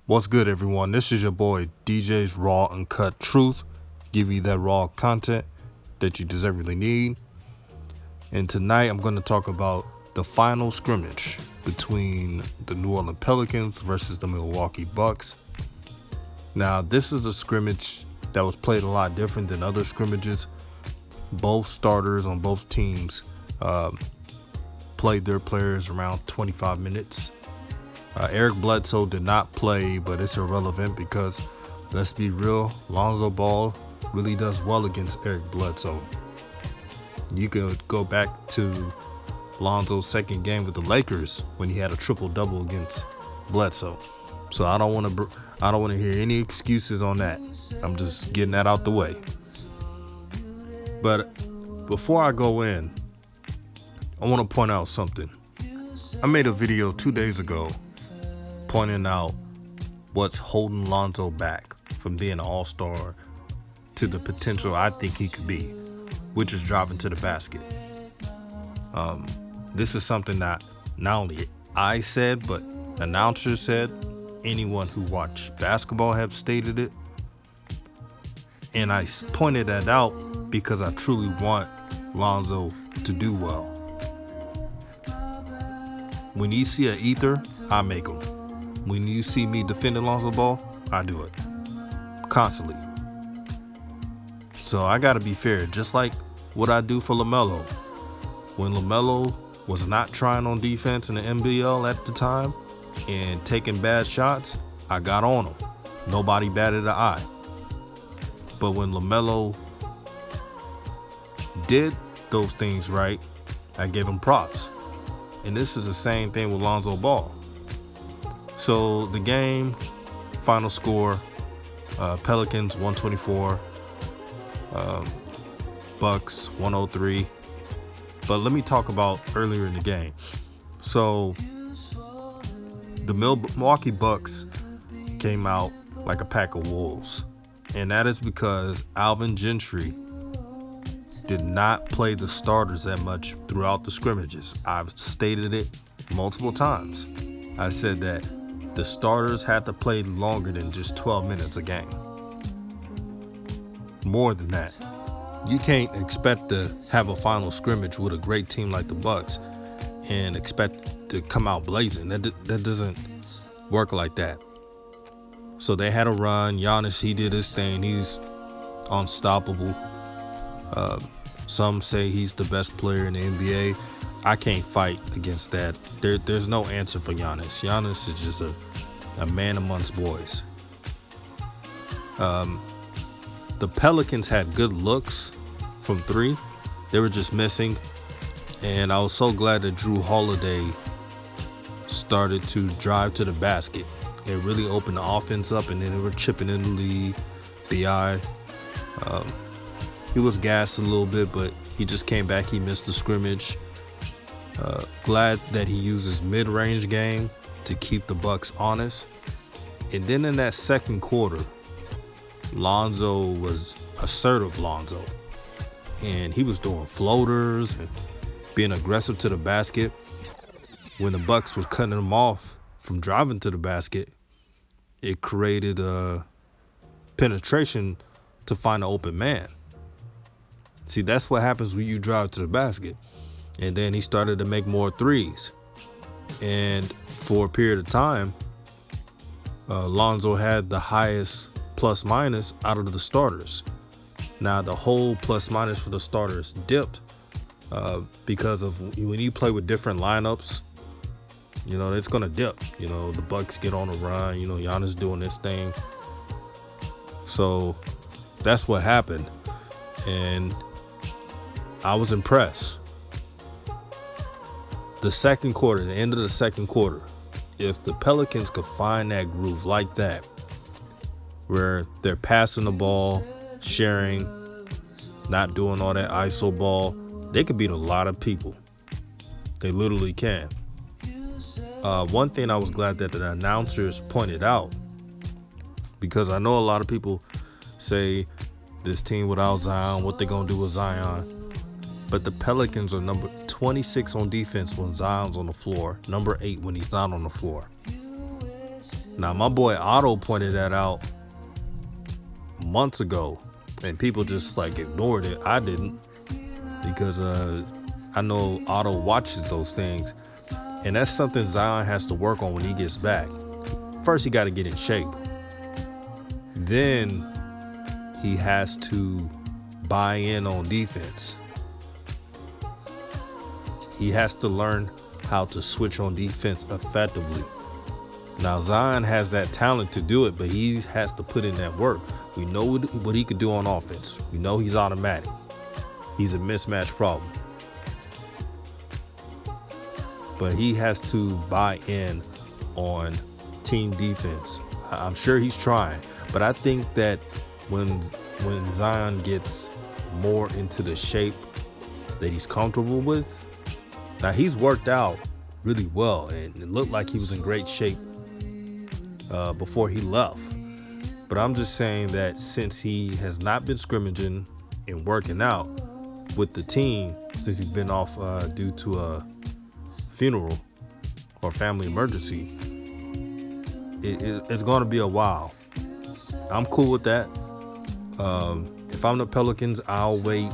What's good, everyone? This is your boy DJ's Raw Uncut Truth. Give you that raw content that you deservedly need. And tonight I'm going to talk about the final scrimmage between the New Orleans Pelicans versus the Milwaukee Bucks. Now, this is a scrimmage that was played a lot different than other scrimmages. Both starters on both teams played their players around 25 minutes. Eric Bledsoe did not play, but it's irrelevant because, let's be real, Lonzo Ball really does well against Eric Bledsoe. You could go back to Lonzo's second game with the Lakers when he had a triple-double against Bledsoe. So I don't want to hear any excuses on that. I'm just getting that out the way. But before I go in, I want to point out something. I made a video 2 days ago pointing out what's holding Lonzo back from being an all-star to the potential I think he could be, which is driving to the basket. This is something that not only I said, but announcers said, anyone who watched basketball have stated it. And I pointed that out because I truly want Lonzo to do well. When you see an ether, I make him. When you see me defending Lonzo Ball, I do it constantly. So I got to be fair, just like what I do for LaMelo. When LaMelo was not trying on defense in the NBL at the time and taking bad shots, I got on him. Nobody batted an eye. But when LaMelo did those things right, I gave him props. And this is the same thing with Lonzo Ball. So the game, final score, Pelicans 124, Bucks 103. But let me talk about earlier in the game. So the Milwaukee Bucks came out like a pack of wolves. And that is because Alvin Gentry did not play the starters that much throughout the scrimmages. I've stated it multiple times. I said that the starters had to play longer than just 12 minutes a game. More than that. You can't expect to have a final scrimmage with a great team like the Bucks and expect to come out blazing. That doesn't work like that. So they had a run. Giannis, he did his thing. He's unstoppable. Some say he's the best player in the NBA. I can't fight against that. There's no answer for Giannis. Giannis is just a man amongst boys. The Pelicans had good looks from three. They were just missing. And I was so glad that Drew Holiday started to drive to the basket. It really opened the offense up, and then they were chipping in the lead. B.I. He was gassed a little bit, but he just came back. He missed the scrimmage. Glad that he uses mid-range game to keep the Bucks honest. And then in that second quarter, Lonzo was assertive Lonzo. And he was doing floaters and being aggressive to the basket. When the Bucks was cutting him off from driving to the basket, it created a penetration to find an open man. See, that's what happens when you drive to the basket. And then he started to make more threes. And for a period of time, Lonzo had the highest plus minus out of the starters. Now, the whole plus minus for the starters dipped because of when you play with different lineups, it's going to dip. The Bucks get on a run. Giannis doing this thing. So that's what happened. And I was impressed. The second quarter, the end of the second quarter, if the Pelicans could find that groove like that, where they're passing the ball, sharing, not doing all that ISO ball, they could beat a lot of people. They literally can. One thing I was glad that the announcers pointed out, because I know a lot of people say this team without Zion, what they gonna do with Zion? But the Pelicans are number 26 on defense when Zion's on the floor, number 8 when he's not on the floor. Now, my boy Otto pointed that out months ago, and people just like ignored it. I didn't, because I know Otto watches those things, and that's something Zion has to work on when he gets back. First, he got to get in shape. Then he has to buy in on defense. He has to learn how to switch on defense effectively. Now, Zion has that talent to do it, but he has to put in that work. We know what he could do on offense. We know he's automatic. He's a mismatch problem. But he has to buy in on team defense. I'm sure he's trying, but I think that when Zion gets more into the shape that he's comfortable with, now he's worked out really well, and it looked like he was in great shape before he left. But I'm just saying that since he has not been scrimmaging and working out with the team, since he's been off due to a funeral or family emergency, it's going to be a while. I'm cool with that. If I'm the Pelicans, I'll wait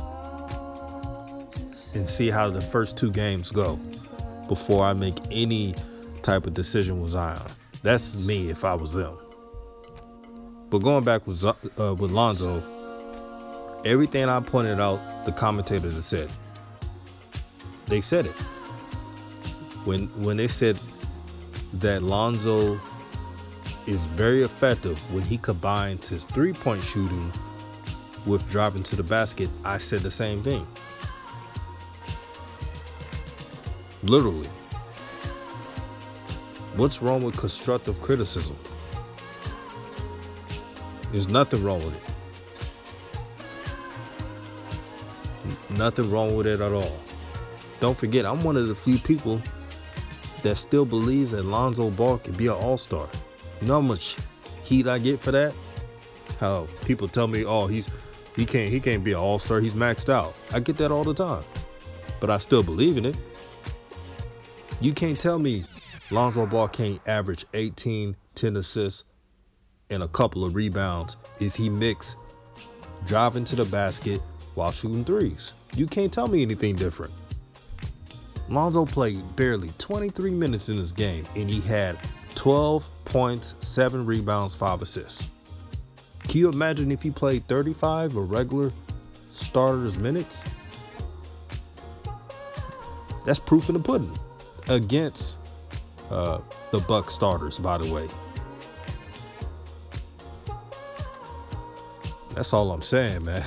and see how the first 2 games go before I make any type of decision with Zion. That's me if I was them. But going back with Lonzo, everything I pointed out, the commentators have said. They said it. When they said that Lonzo is very effective when he combines his 3-point shooting with driving to the basket, I said the same thing. Literally. What's wrong with constructive criticism? There's nothing wrong with it. Nothing wrong with it at all. Don't forget, I'm one of the few people that still believes that Lonzo Ball can be an all-star. You know how much heat I get for that? How people tell me, oh, he can't be an all-star, he's maxed out. I get that all the time. But I still believe in it. You can't tell me Lonzo Ball can't average 18, 10 assists, and a couple of rebounds if he mix driving to the basket while shooting threes. You can't tell me anything different. Lonzo played barely 23 minutes in this game, and he had 12 points, 7 rebounds, 5 assists. Can you imagine if he played 35 or regular starters minutes? That's proof in the pudding against the Bucks starters, by the way. That's all I'm saying, man.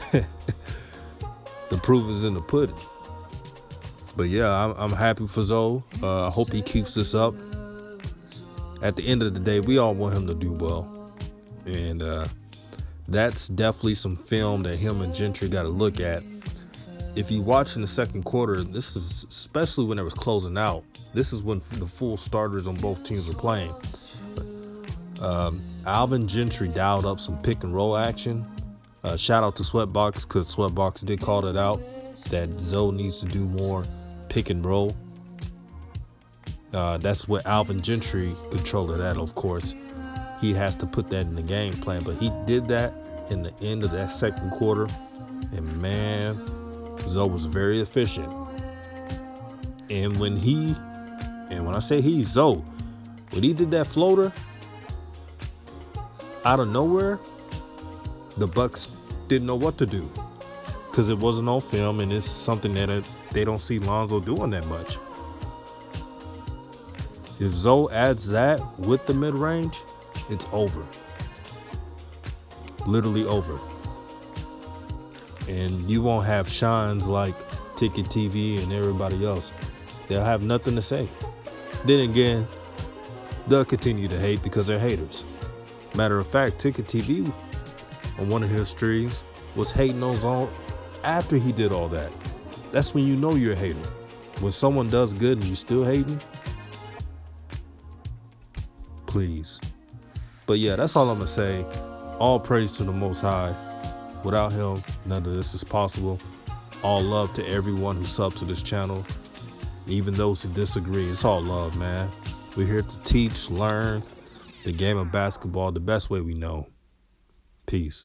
The proof is in the pudding. But yeah, I'm happy for Zoe. I hope he keeps this up. At the end of the day, we all want him to do well. And that's definitely some film that him and Gentry got to look at. If you watch in the second quarter, this is especially when it was closing out. This is when the full starters on both teams were playing. Alvin Gentry dialed up some pick and roll action. Shout out to Sweatbox, because Sweatbox did call it out that Zoe needs to do more pick and roll. That's what Alvin Gentry controlled that, of course. He has to put that in the game plan, but he did that in the end of that second quarter. And man, Zoe was very efficient. And when I say Zoe, when he did that floater out of nowhere, the Bucks didn't know what to do because it wasn't on film, and it's something that they don't see Lonzo doing that much. If Zoe adds that with the mid-range, it's over. Literally over. And you won't have shines like Ticket TV and everybody else. They'll have nothing to say. Then again, they'll continue to hate because they're haters. Matter of fact, Ticket TV on one of his streams was hating on Zoe after he did all that. That's when you know you're a hater. When someone does good and you still hating, please. But yeah, that's all I'm going to say. All praise to the Most High. Without him, none of this is possible. All love to everyone who subs to this channel. Even those who disagree, it's all love, man. We're here to teach, learn, the game of basketball the best way we know. Peace.